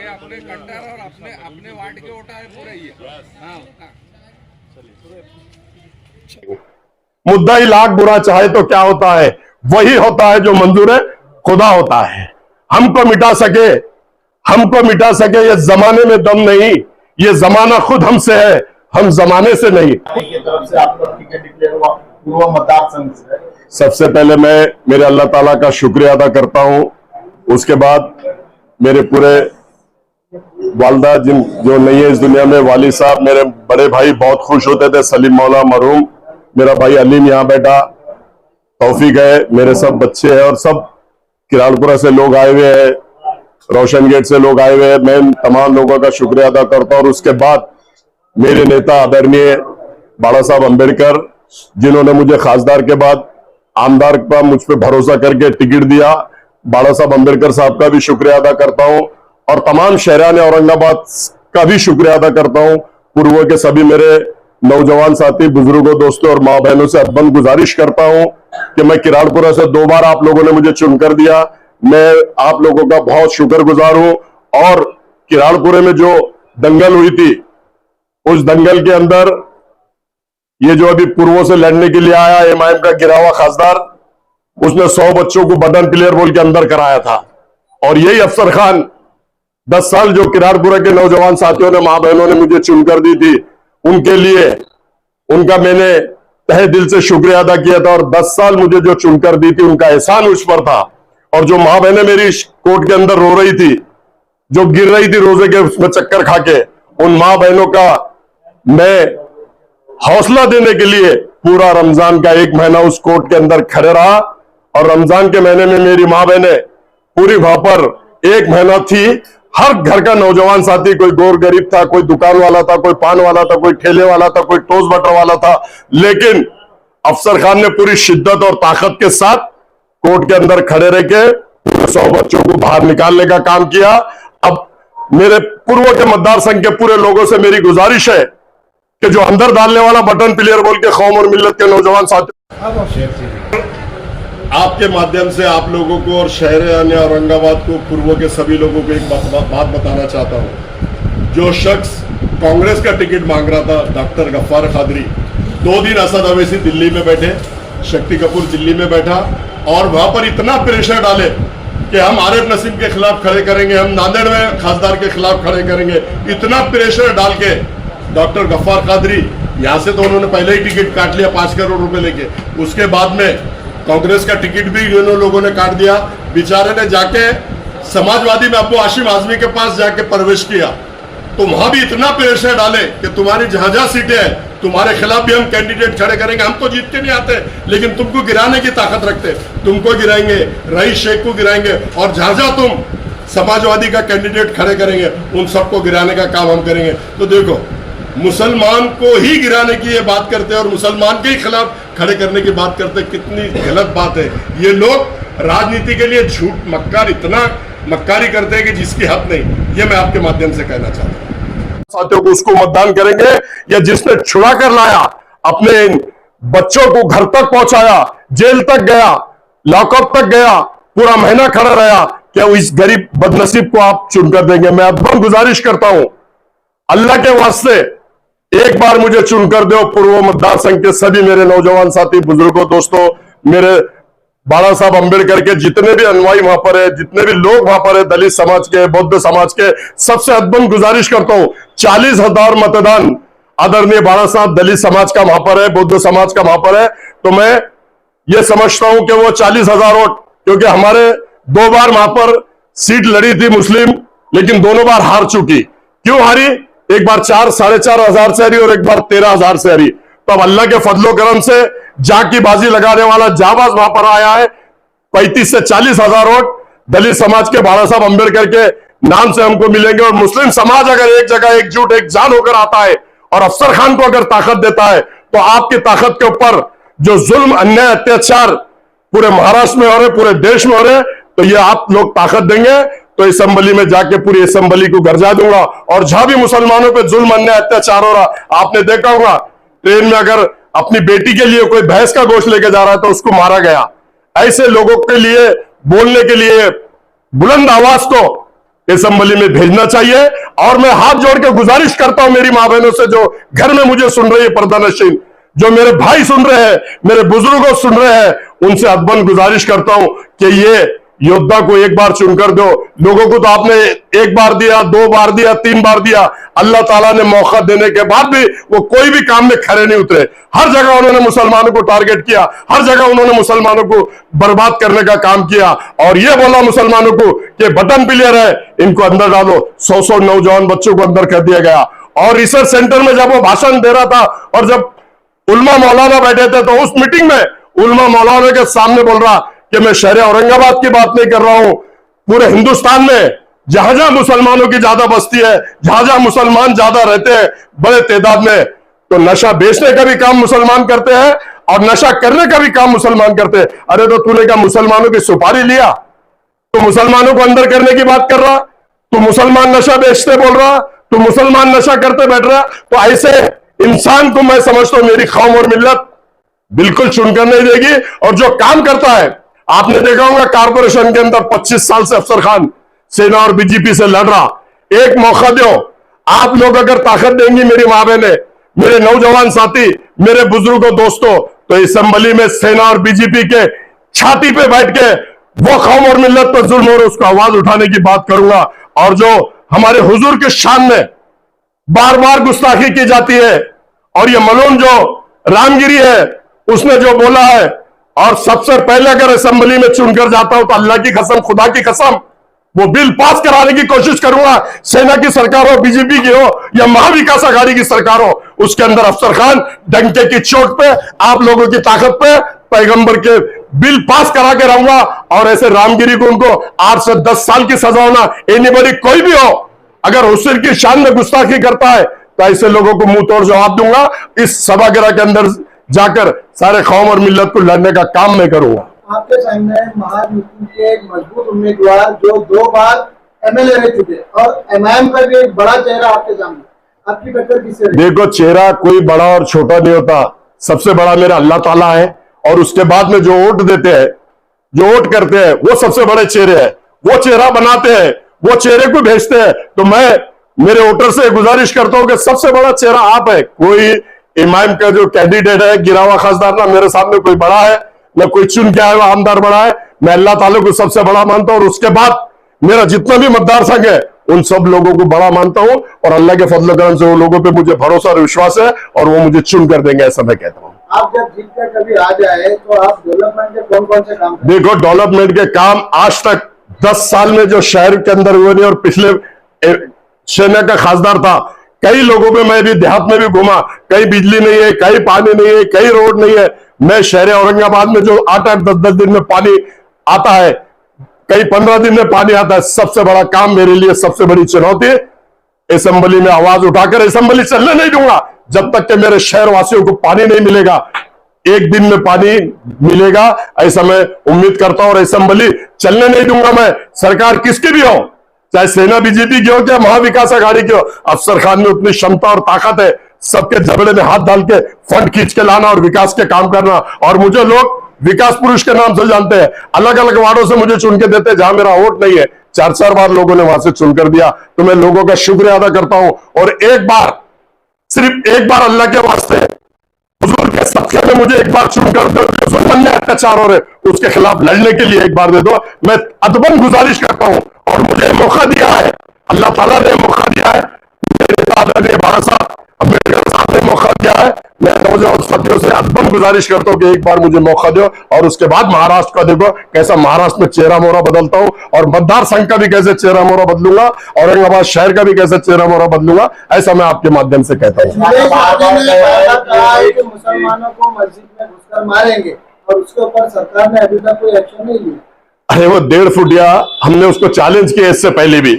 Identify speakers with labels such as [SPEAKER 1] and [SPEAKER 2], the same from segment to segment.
[SPEAKER 1] अपने कट्टर और अपने अपने वार्ड के वोटा है पूरे ये। हाँ
[SPEAKER 2] मुद्दा ही लाख बुरा चाहे तो क्या होता है, वही होता है जो मंजूर खुदा होता है। हमको मिटा सके ये जमाने में दम नहीं, ये जमाना खुद हमसे है, हम जमाने से नहीं।
[SPEAKER 3] की तरफ से आपका टिकट डिक्लेयर हुआ पूर्व मतदार संघ से।
[SPEAKER 2] सबसे पहले मैं मेरे अल्लाह ताला का शुक्रिया अदा करता हूं, उसके बाद मेरे पूरे वालदा जो नहीं है इस दुनिया में, वाली साहब, मेरे बड़े भाई बहुत खुश होते थे, सलीम मौला मरहूम, मेरा भाई अलीम यहाँ बैठा, तौफीक है, मेरे सब बच्चे हैं और सब किरालपुरा से लोग आए हुए हैं, रोशन गेट से लोग आए हुए हैं। मैं तमाम लोगों का शुक्रिया अदा करता हूं। और उसके बाद मेरे नेता आदरणीय बाला साहब अंबेडकर, जिन्होंने मुझे खासदार के बाद आमदार का मुझ पर भरोसा करके टिकट दिया, बाला साहब अंबेडकर साहब का भी शुक्रिया अदा करता हूं। और तमाम शहरान औरंगाबाद का भी शुक्रिया अदा करता हूं। पूर्व के सभी मेरे नौजवान साथी, बुजुर्गों, दोस्तों और माँ बहनों से अदबन गुजारिश करता हूं कि मैं किराड़पुरा से 2 बार आप लोगों ने मुझे चुनकर दिया, मैं आप लोगों का बहुत शुक्रगुजार हूं। और किराड़पुरे में जो दंगल हुई थी, उस दंगल के अंदर ये जो अभी पूर्वों से लड़ने के लिए आया एमआईएम का गिरा हुआ खासदार, उसने 100 बच्चों को बटन प्लेयर बोल के अंदर कराया था। और यही अफसर खान 10 साल जो किराड़पुरा के नौजवान साथियों ने, मां बहनों ने मुझे चुनकर दी थी, उनके लिए उनका मैंने तहे दिल से शुक्रिया अदा किया था। और 10 साल मुझे जो चुनकर दी थी, उनका एहसान उस पर था। और जो मां बहनें मेरी कोर्ट के अंदर रो रही थी, जो गिर रही थी रोजे के उसमें चक्कर खा के, उन मां बहनों का मैं हौसला देने के लिए पूरा रमजान का 1 महीना उस कोर्ट के अंदर खड़े रहा। और रमजान के महीने में मेरी मां बहनें पूरी वहां पर 1 महीना थी। हर घर का नौजवान साथी, कोई गोर गरीब था, कोई दुकान वाला था, कोई पान वाला था, कोई ठेले वाला था, कोई टोस्ट बटर वाला था, लेकिन अफसर खान ने पूरी शिद्दत और ताकत के साथ कोर्ट के अंदर खड़े रह के 100 बच्चों को बाहर निकालने का काम किया। अब मेरे पूर्व के मतदार संघ के पूरे लोगों से मेरी गुजारिश है कि जो अंदर डालने वाला बटन प्लेयर बोल के कौम और मिल्लत के नौजवान साथी, आपके माध्यम से आप लोगों को और शहर यानी औरंगाबाद को, पूर्व के सभी लोगों को एक बात बताना चाहता हूं। जो शख्स कांग्रेस का टिकट मांग रहा था, डॉक्टर गफ्फार कादरी, 2 दिन असद अवैसी दिल्ली में बैठे, शक्ति कपूर दिल्ली में बैठा और वहां पर इतना प्रेशर डाले कि हम आरिफ नसीम के खिलाफ खड़े करेंगे, हम नांदेड़ में खासदार के खिलाफ खड़े करेंगे, इतना प्रेशर डाल के डॉक्टर गफ्फार कादरी, यहां से तो उन्होंने पहले ही टिकट काट लिया 5 करोड़ रुपए लेके, उसके बाद में कांग्रेस का टिकट भी इन लोगों ने काट दिया। बेचारे ने जाके समाजवादी में अब्बू हाशिम आजमी के पास जाके प्रवेश किया, तो वहां भी इतना प्रेशर डाले कि तुम्हारी जहां सीटें हैं, तुम्हारे खिलाफ भी हम कैंडिडेट खड़े करेंगे, हम तो जीत के नहीं आते लेकिन तुमको गिराने की ताकत रखते, तुमको गिराएंगे, रईस शेख को गिराएंगे, और जहां तुम समाजवादी का कैंडिडेट खड़े करेंगे उन सबको गिराने का काम हम करेंगे। तो देखो, मुसलमान को ही गिराने की ये बात करते हैं और मुसलमान के ही खिलाफ खड़े करने की बात करते हैं, कितनी गलत बात है। ये लोग राजनीति के लिए झूठ मक्कार, इतना मक्कारी करते हैं कि जिसकी हद नहीं। ये मैं आपके माध्यम से कहना चाहता हूं। साथियों को उसको मतदान करेंगे या जिसने छुड़ा कर लाया, अपने बच्चों को घर तक पहुंचाया, जेल तक गया, लॉकअप तक गया, पूरा महीना खड़ा रहा, क्या इस गरीब बदनसीब को आप चुनकर देंगे? मैं अब गुजारिश करता हूं, अल्लाह के वास्ते एक बार मुझे चुनकर दो। पूर्व मतदार संघ के सभी मेरे नौजवान साथी, बुजुर्गों, दोस्तों, मेरे बाला साहब अंबेडकर के जितने भी अनुयायी वहां पर है, जितने भी लोग वहां पर है, दलित समाज के, बौद्ध समाज के, सबसे अदबन गुजारिश करता हूं, 40,000 मतदान आदरणीय बाला साहब दलित समाज का वहां पर है, बौद्ध समाज का वहां पर है, तो मैं ये समझता हूं कि वो 40,000 वोट, क्योंकि हमारे 2 बार वहां पर सीट लड़ी थी मुस्लिम, लेकिन दोनों बार हार चुकी। क्यों हारी? एक बार 4-4.5 से हारी और एक बार 13,000 से हारी। तो अब अल्लाह के फजलो करम से जाग की बाजी लगाने वाला जाबाज वहां पर आया है। 35 से 40,000 वोट दलित समाज के बाला साहब अंबेडकर के नाम से हमको मिलेंगे। और मुस्लिम समाज अगर एक जगह एकजुट, एक जान होकर आता है और अफसर खान को अगर ताकत देता है, तो आपकी ताकत के ऊपर जो जुल्म, अन्याय, अत्याचार पूरे महाराष्ट्र में हो रहे, पूरे देश में हो रहे, तो ये आप लोग ताकत देंगे तो असेंबली में जाके पूरी असेंबली को गरजा दूंगा। और जहां भी मुसलमानों पे जुल्म, अन्याय, अत्याचार हो रहा, आपने देखा होगा ट्रेन में अगर अपनी बेटी के लिए कोई भैंस का गोश्त लेके जा रहा है तो उसको मारा गया। ऐसे लोगों के लिए बोलने के लिए बुलंद आवाज को असेंबली में भेजना चाहिए। और मैं हाथ जोड़ के गुजारिश करता हूं मेरी मां बहनों से, जो घर में मुझे सुन रही है, पर्दानशीन जो मेरे भाई सुन रहे हैं, मेरे बुजुर्गों सुन रहे हैं, उनसे अदबन गुजारिश करता हूं कि ये योद्धा को एक बार चुनकर दो। लोगों को तो आपने एक बार दिया, 2 बार दिया, 3 बार दिया, अल्लाह ताला ने मौका देने के बाद भी वो कोई भी काम में खरे नहीं उतरे। हर जगह उन्होंने मुसलमानों को टारगेट किया, हर जगह उन्होंने मुसलमानों को बर्बाद करने का काम किया और ये बोला मुसलमानों को कि बटन प्लेयर है, इनको अंदर डालो। 100 नौजवान बच्चों को अंदर कर दिया गया। और रिसर्च सेंटर में जब वो भाषण दे रहा था और जब उलमा मौलाना बैठे थे, तो उस मीटिंग में उलमा मौलाना के सामने बोल रहा कि मैं शहर औरंगाबाद की बात नहीं कर रहा हूं, पूरे हिंदुस्तान में जहां जहां मुसलमानों की ज्यादा बस्ती है, जहां जहां मुसलमान ज्यादा रहते हैं बड़े तादाद में, तो नशा बेचने का भी काम मुसलमान करते हैं और नशा करने का भी काम मुसलमान करते हैं। अरे तो तूने क्या मुसलमानों की सुपारी लिया? तू मुसलमानों को अंदर करने की बात कर रहा, तू मुसलमान नशा बेचते बोल रहा, तू मुसलमान नशा करते बैठ रहा। तो ऐसे इंसान को मैं समझता हूं मेरी कौम और मिल्लत बिल्कुल चुनकर नहीं देगी। और जो काम करता है, आपने देखा होगा कारपोरेशन के अंदर 25 साल से अफसर खान सेना और बीजेपी से लड़ रहा। एक मौका दो, आप लोग अगर ताकत देंगी मेरी मां बहने, मेरे नौजवान साथी, मेरे बुजुर्गों, दोस्तों, तो असेंबली में सेना और बीजेपी के छाती पे बैठ के वो कौम और मिल्लत पर जुल्म और उसको आवाज उठाने की बात करूंगा। और जो हमारे हुजूर के शान में बार बार गुस्ताखी की जाती है, और ये मलून जो रामगिरी है उसने जो बोला है, और सबसे पहले अगर असेंबली में चुनकर जाता हूं तो अल्लाह की कसम, खुदा की कसम, वो बिल पास कराने की कोशिश करूंगा। सेना की सरकार हो, बीजेपी की हो या महाविकास आघाड़ी की सरकार हो, उसके अंदर अफसर खान डंके की चोट पे, आप लोगों की ताकत पे पैगंबर के बिल पास करा के रहूंगा। और ऐसे रामगिरी को उनको 8 से 10 साल की सजा होना, एनीबॉडी कोई भी हो, अगर हुस्न की शान में गुस्ताखी करता है तो ऐसे लोगों को मुंह तोड़ जवाब दूंगा। इस सभागृह के अंदर जाकर सारे कौम और मिल्लत को लड़ने का काम मैं करूंगा।
[SPEAKER 3] आपके सामने महायुति के एक मजबूत उम्मीदवार जो 2 बार एमएलए रह चुके और एमआईएम का भी एक बड़ा चेहरा आपके सामने, आपकी टक्कर किससे रही?
[SPEAKER 2] देखो, चेहरा कोई बड़ा और छोटा नहीं होता, सबसे बड़ा मेरा अल्लाह ताला है। और उसके बाद में जो वोट देते हैं, जो वोट करते हैं, वो सबसे बड़े चेहरे हैं। वो चेहरा बनाते हैं, वो चेहरे को भेजते हैं। तो मैं मेरे वोटर से गुजारिश करता हूं कि सबसे बड़ा चेहरा आप है। कोई इमाम का जो कैंडिडेट है गिरावा खासदार, ना मेरे सामने कोई बड़ा है, ना कोई चुन के आया हुआ आमदार बड़ा है। मैं अल्लाह ताला को सबसे बड़ा मानता हूं और उसके बाद मेरा जितना भी मतदार संघ है उन सब लोगों को बड़ा मानता हूं। और अल्लाह के फजल करम से वो लोगों पे मुझे भरोसा और विश्वास है और वो मुझे चुन कर देंगे, ऐसा मैं कहता हूं।
[SPEAKER 3] आप जब जीत कर कभी आ जाए तो आप डेवलपमेंट के कौन कौन से काम करें?
[SPEAKER 2] देखो, डेवलपमेंट के काम आज तक 10 साल में जो शहर के अंदर हुए नहीं, और पिछले सेना का खासदार था, कई लोगों पे मैं भी देहात में भी घूमा, कहीं बिजली नहीं है, कहीं पानी नहीं है, कहीं रोड नहीं है। मैं शहर औरंगाबाद में जो 8-8, 10-10 दिन में पानी आता है, कहीं 15 दिन में पानी आता है। सबसे बड़ा काम मेरे लिए, सबसे बड़ी चुनौती, असेंबली में आवाज उठाकर असेंबली चलने नहीं दूंगा जब तक कि मेरे शहर वासियों को पानी नहीं मिलेगा। एक दिन में पानी मिलेगा ऐसा मैं उम्मीद करता हूं, और असेंबली चलने नहीं दूंगा मैं। सरकार किसकी भी हो, चाहे सेना बीजेपी की हो क्या महाविकास आघाड़ी की हो, अफसर खान में उतनी क्षमता और ताकत है सबके झगड़े में हाथ डाल के फंड खींच के लाना और विकास के काम करना। और मुझे लोग विकास पुरुष के नाम से जानते हैं, अलग अलग वार्डों से मुझे चुन के देते हैं जहां मेरा वोट नहीं है। 4-4 बार लोगों ने वहां से चुनकर दिया, तो मैं लोगों का शुक्रिया अदा करता हूं। और एक बार, सिर्फ एक बार अल्लाह के वास्ते, हुजूर के सदके में मुझे एक बार चुनकर दो, जो अत्याचार हो रहे उसके खिलाफ लड़ने के लिए एक बार दे दो। मैं अदबन गुजारिश करता हूं और मुझे मौका दिया है, अल्लाह ताला ने मौका दिया है, मेरे दादा ने, बाबा साहब अम्बेडकर साहब ने मौका दिया है। मैं नौजवान साथियों से अदबन गुजारिश करता हूं कि एक बार मुझे मौका दो। और उसके बाद महाराष्ट्र का देखो कैसा महाराष्ट्र में चेहरा मोहरा बदलता हूं, और मतदार संघ का भी कैसे चेहरा मोहरा बदलूंगा, औरंगाबाद शहर का भी कैसे चेहरा मोहरा बदलूंगा, ऐसा मैं आपके माध्यम से कहता हूं।
[SPEAKER 3] मुसलमानों को मस्जिद में घुसकर मारेंगे और उसके ऊपर सरकार ने अभी तक कोई एक्शन नहीं लिया।
[SPEAKER 2] अरे वो 1.5 फुटिया, हमने उसको चैलेंज किया इससे पहले भी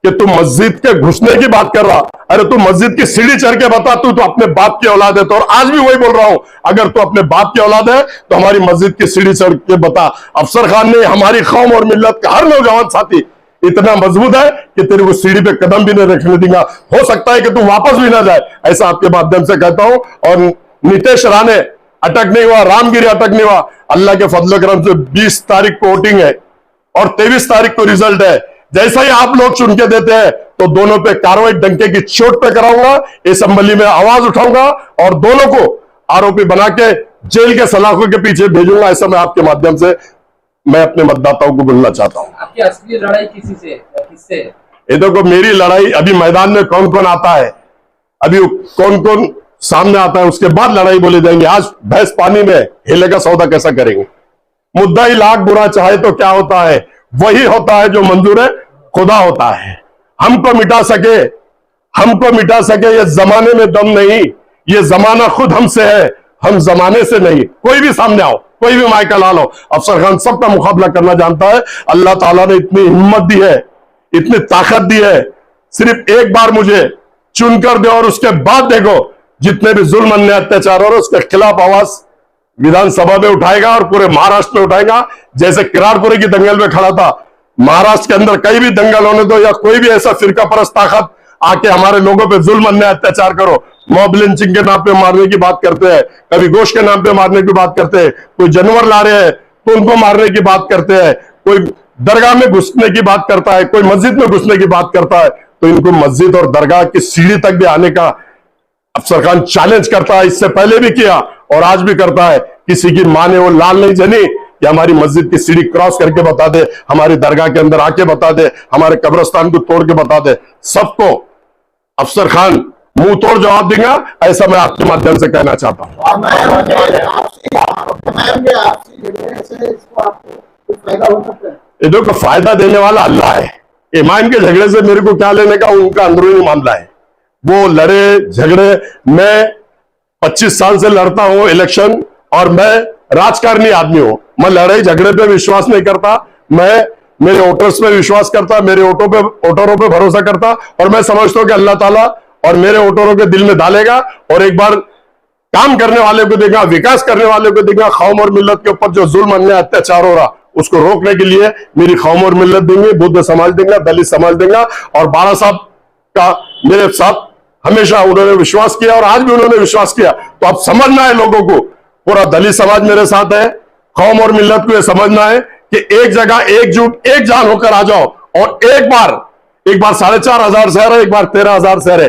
[SPEAKER 2] कि तू मस्जिद के घुसने की बात कर रहा। अरे तू मस्जिद की सीढ़ी चढ़ के बता, तू तो अपने बाप की औलाद है। तो और आज भी वही बोल रहा हूं, अगर तू अपने बाप की औलाद है तो हमारी मस्जिद की सीढ़ी चढ़ के बता। अफसर खान ने हमारी कौम और मिल्लत का हर नौजवान साथी इतना मजबूत है कि तेरे को सीढ़ी पे कदम भी नहीं रखने देगा। हो सकता है कि तू वापस भी ना जाए, ऐसा आपके माध्यम से कहता हूं। और नीतीश राणे अटक नहीं हुआ, रामगिरी अटक नहीं हुआ। अल्लाह के फजल करम से 20 तारीख को वोटिंग है और 23 तारीख को रिजल्ट है। जैसा ही आप लोग चुन के देते हैं तो दोनों पे कार्रवाई डंके की चोट पे कराऊंगा, इस असेंबली में आवाज उठाऊंगा और दोनों को आरोपी बना के जेल के सलाखों के पीछे भेजूंगा। ऐसा मैं आपके माध्यम से मैं अपने मतदाताओं को बोलना चाहता हूं।
[SPEAKER 4] आपकी असली लड़ाई किससे?
[SPEAKER 2] ये देखो, मेरी लड़ाई अभी मैदान में कौन कौन आता है, अभी कौन कौन सामने आता है, उसके बाद लड़ाई बोले जाएंगे। आज भैंस पानी में, हिले का सौदा कैसा करेंगे? मुद्दा ही लाख बुरा चाहे तो क्या होता है, वही होता है जो मंजूर है खुदा होता है। हमको मिटा सके ये जमाने में दम नहीं, ये जमाना खुद हमसे है, हम जमाने से नहीं। कोई भी सामने आओ, कोई भी माइका ला लो, अफसर खान सबका मुकाबला करना जानता है। अल्लाह ताला ने इतनी हिम्मत दी है, इतनी ताकत दी है, सिर्फ एक बार मुझे चुनकर दे और उसके बाद देखो जितने भी जुल्म अन्याय अत्याचार हो रहे उसके खिलाफ आवाज विधानसभा में उठाएगा और पूरे महाराष्ट्र में उठाएगा। जैसे किराड़पुरी की दंगल में खड़ा था, महाराष्ट्र के अंदर कहीं भी दंगल होने दो या कोई भी ऐसा फिरका परस्त ताकत आके हमारे लोगों पे जुल्म अन्याय अत्याचार करो, मॉब लिंचिंग के नाम पे मारने की बात करते हैं, कभी गोश्त के नाम पे मारने की बात करते हैं, कोई जानवर ला रहे हैं तो उनको मारने की बात करते हैं, कोई दरगाह में घुसने की बात करता है, कोई मस्जिद में घुसने की बात करता है, तो इनको मस्जिद और दरगाह की सीढ़ी तक भी आने का अफसर खान चैलेंज करता है। इससे पहले भी किया और आज भी करता है। किसी की मां ने वो लाल नहीं जनी कि हमारी मस्जिद की सीढ़ी क्रॉस करके बता दे, हमारी दरगाह के अंदर आके बता दे, हमारे कब्रिस्तान को तोड़ के बता दे। सबको अफसर खान मुंह तोड़ जवाब देगा, ऐसा मैं आपके माध्यम से कहना चाहता हूं। ये देखो, फायदा देने वाला अल्लाह है। ईमान के झगड़े से मेरे को क्या लेने का, उनका अंदरूनी मामला है। वो लड़े झगड़े, मैं 25 साल से लड़ता हूं इलेक्शन और मैं राजकारणी आदमी हूं। मैं लड़ाई झगड़े पे विश्वास नहीं करता, मैं मेरे वोटर्स पे विश्वास करता, मेरे वोटरों पे भरोसा करता और मैं समझता हूं कि अल्लाह ताला और मेरे वोटरों के दिल में डालेगा और एक बार काम करने वाले को देगा, विकास करने वाले को देगा। कौम और मिल्लत के ऊपर जो जुल्म अन्याय अत्याचार हो रहा उसको रोकने के लिए मेरी कौम और मिल्लत देंगे, बुद्ध समाज देगा, दलित समाज देगा। और बाला साहब का मेरे साथ हमेशा उन्होंने विश्वास किया और आज भी उन्होंने विश्वास किया। तो अब समझना है लोगों को, पूरा दलित समाज मेरे साथ है, कौम और मिल्लत को यह समझना है कि एक जगह एकजुट एक जान होकर आ जाओ और एक बार 4,500 शहर है, एक बार 13,000 शहर है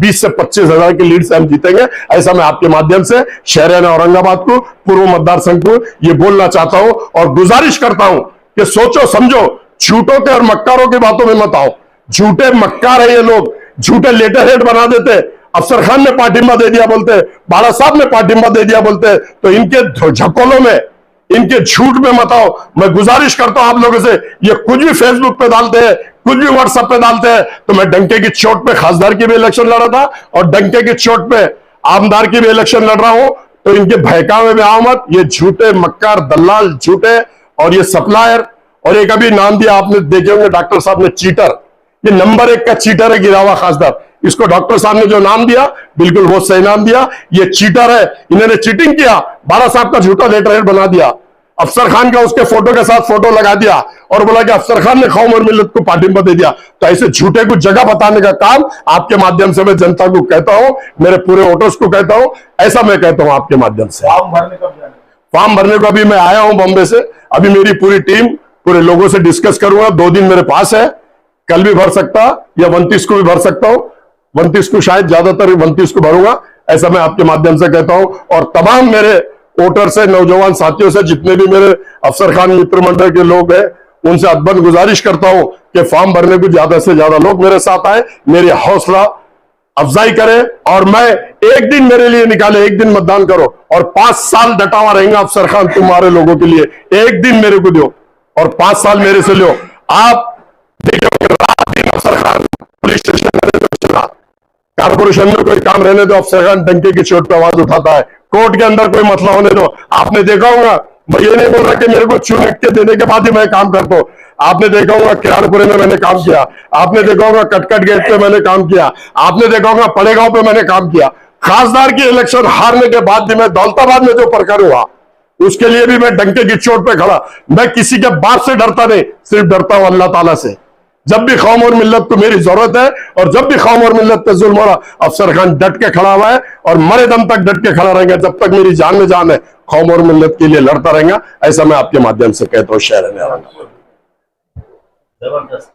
[SPEAKER 2] 20 से 25,000 की लीड से हम जीतेंगे। ऐसा मैं आपके माध्यम से शहर औरंगाबाद को, पूर्व मतदार संघ को ये बोलना चाहता हूं और गुजारिश करता हूं कि सोचो समझो, झूठों के और मक्कारों की बातों में मत आओ। झूठे मक्कार है ये लोग, झूठे लेटर हेड बना देते। अफसर खान ने पार्टिंबा दे दिया बोलते, बाला साहब ने पार्टिंबा दे दिया बोलते, तो इनके झकोलों में, इनके झूठ में मत आओ। मैं गुजारिश करता हूं आप लोगों से, ये कुछ भी फेसबुक पे डालते हैं, कुछ भी व्हाट्सएप पे डालते हैं, तो मैं डंके की चोट पे खासदार की भी इलेक्शन लड़ा था और डंके की चोट पे आमदार की भी इलेक्शन लड़ रहा हूं। तो इनके बहकावे में आओ मत। ये झूठे मक्कार दलाल झूठे और ये सप्लायर, और एक अभी नाम दिया आपने देखे होंगे डॉक्टर साहब ने, चीटर। ये नंबर 1 का चीटर है गिरावा खासदार। इसको डॉक्टर साहब ने जो नाम दिया बिल्कुल वो सही नाम दिया, ये चीटर है। इन्होंने चीटिंग किया, बाला साहब का झूठा लेटर हेड बना दिया, अफसर खान का उसके फोटो के साथ फोटो लगा दिया और बोला कि अफसर खान ने कौम और मिल्लत को पार्टिंबा दे दिया। तो ऐसे झूठे को जगह बताने का काम आपके माध्यम से मैं जनता को कहता हूं, मेरे पूरे वोटर्स को कहता हूं, ऐसा मैं कहता हूं आपके माध्यम से। फॉर्म भरने को अभी मैं आया हूं बॉम्बे से, अभी मेरी पूरी टीम पूरे लोगों से डिस्कस करूंगा। 2 दिन मेरे पास है, कल भी भर सकता या 29 को भी भर सकता हूं। 29 को शायद, ज्यादातर 29 को भरूंगा, ऐसा मैं आपके माध्यम से कहता हूं। और तमाम मेरे वोटर से, नौजवान साथियों से, जितने भी मेरे अफसर खान मित्र मंडल के लोग हैं, उनसे अदबन गुजारिश करता हूं कि फॉर्म भरने को ज्यादा से ज्यादा लोग मेरे साथ आए, मेरी हौसला अफजाई करें और मैं एक दिन मेरे लिए निकाले, एक दिन मतदान करो और 5 साल डटा हुआ रहेगा अफसर खान तुम्हारे लोगों के लिए। एक दिन मेरे को दो और 5 साल मेरे से लो। आप देखिए रात दिन अफसर खान पुलिस स्टेशन में चला, कारपोरेशन में कोई काम रहने दो, अफसर खान डंके की चोट पर आवाज उठाता है, कोर्ट के अंदर कोई मसला होने दो। आपने देखा होगा, मैं ये नहीं बोल रहा कि मेरे को चुन के देने के बाद ही मैं काम करता हूं। आपने देखा होगा किराड़पुरे में मैंने काम किया, आपने देखा होगा कटकट गेट पे मैंने काम किया, आपने देखा होगा पड़ेगांव पे मैंने काम किया। खासदार की इलेक्शन हारने के बाद भी मैं दौलताबाद में जो प्रकार हुआ उसके लिए भी मैं डंके की चोट पे खड़ा। मैं किसी के बाप से डरता नहीं, सिर्फ डरता हूं अल्लाह ताला से। जब भी कौम और मिल्लत को मेरी जरूरत है और जब भी कौम और मिल्लत पे जुल्म हो रहा, अफसर खान डट के खड़ा हुआ है और मरे दम तक डट के खड़ा रहेगा। जब तक मेरी जान में जान है, कौम और मिल्लत के लिए लड़ता रहेगा। ऐसा मैं आपके माध्यम से कहता हूं शहर में।
[SPEAKER 5] जबरदस्त